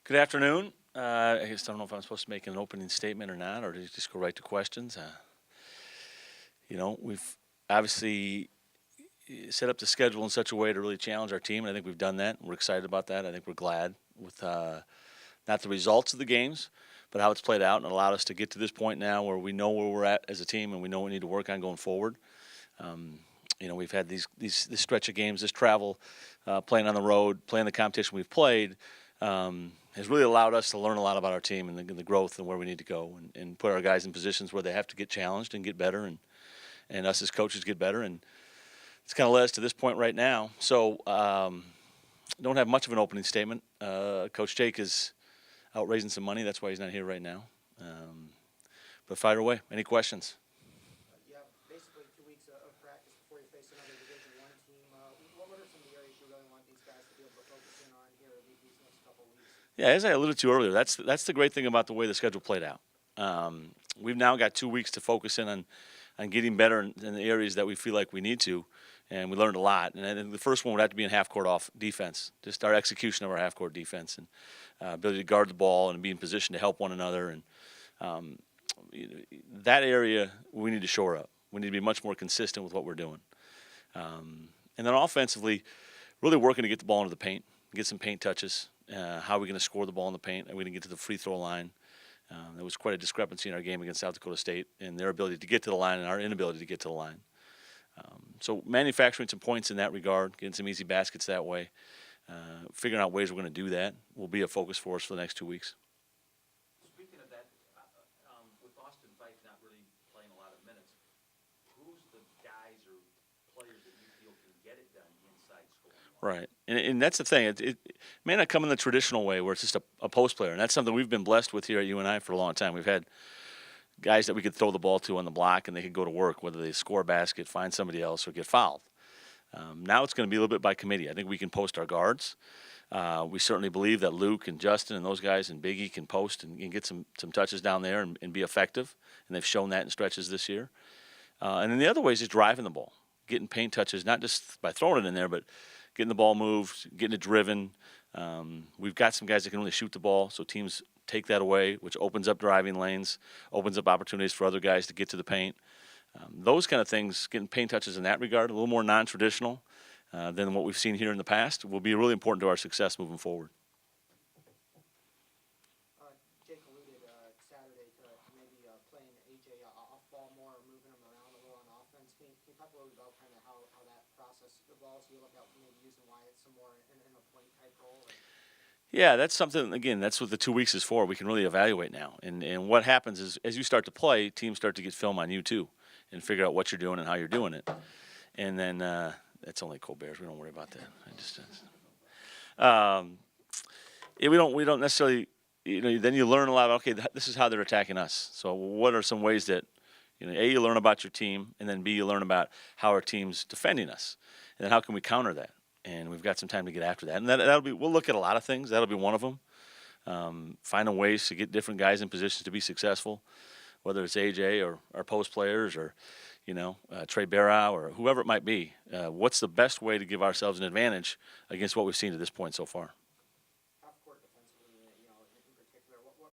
Good afternoon. I guess I don't know if I'm supposed to make an opening statement or not, or just go right to questions. We've obviously set up the schedule in such a way to really challenge our team, and I think we've done that. We're excited about that. I think we're glad with not the results of the games, but how it's played out and allowed us to get to this point now where we know where we're at as a team and we know what we need to work on going forward. We've had this stretch of games, this travel, playing on the road, playing the competition we've played. Has really allowed us to learn a lot about our team and the growth and where we need to go and put our guys in positions where they have to get challenged and get better and us as coaches get better. And it's kind of led us to this point right now. So don't have much of an opening statement. Coach Jake is out raising some money. That's why he's not here right now. But fire away. Any questions? You have basically 2 weeks of practice before you face another Division I team. What are some of the areas you really want these guys to be able to focus in on here these next couple of weeks? Yeah, as I alluded to earlier, that's the great thing about the way the schedule played out. We've now got 2 weeks to focus in on getting better in the areas that we feel like we need to, and we learned a lot. And then the first one would have to be in half-court off defense, just our execution of our half-court defense and ability to guard the ball and be in position to help one another. And that area we need to shore up. We need to be much more consistent with what we're doing. And then offensively, really working to get the ball into the paint, get some paint touches. How are we going to score the ball in the paint? Are we going to get to the free throw line? There was quite a discrepancy in our game against South Dakota State in their ability to get to the line and our inability to get to the line. So manufacturing some points in that regard, getting some easy baskets that way, figuring out ways we're going to do that will be a focus for us for the next 2 weeks. Speaking of that, with Austin Fife not really playing a lot of minutes, who's the guys or players that you feel can get it done inside scoring? Right, and that's the thing. It may not come in the traditional way where it's just a post player, and that's something we've been blessed with here at UNI for a long time. We've had guys that we could throw the ball to on the block, and they could go to work, whether they score a basket, find somebody else, or get fouled. Now it's going to be a little bit by committee. I think we can post our guards. We certainly believe that Luke and Justin and those guys and Biggie can post and get some touches down there and be effective, and they've shown that in stretches this year. And then the other way is just driving the ball, getting paint touches, not just by throwing it in there, but getting the ball moved, getting it driven. We've got some guys that can really shoot the ball, so teams take that away, which opens up driving lanes, opens up opportunities for other guys to get to the paint. Those kind of things, getting paint touches in that regard, a little more non-traditional than what we've seen here in the past, will be really important to our success moving forward. Jake alluded Saturday to maybe playing AJ off-ball more or moving him around a little on offense. Can you talk a little bit about kind of how that process evolves? You look at maybe using Wyatt some more in a point-type role? Yeah, that's something, again, that's what the 2 weeks is for. We can really evaluate now. And what happens is as you start to play, teams start to get film on you too and figure out what you're doing and how you're doing it. And then that's only Colbert's. We don't worry about that. We don't necessarily, then you learn a lot. Okay, this is how they're attacking us. So what are some ways that, A, you learn about your team, and then B, you learn about how our team's defending us. And then how can we counter that? And we've got some time to get after that. And we'll look at a lot of things. That'll be one of them. Finding ways to get different guys in positions to be successful, whether it's AJ or our post players or, Trey Barrow or whoever it might be. What's the best way to give ourselves an advantage against what we've seen to this point so far?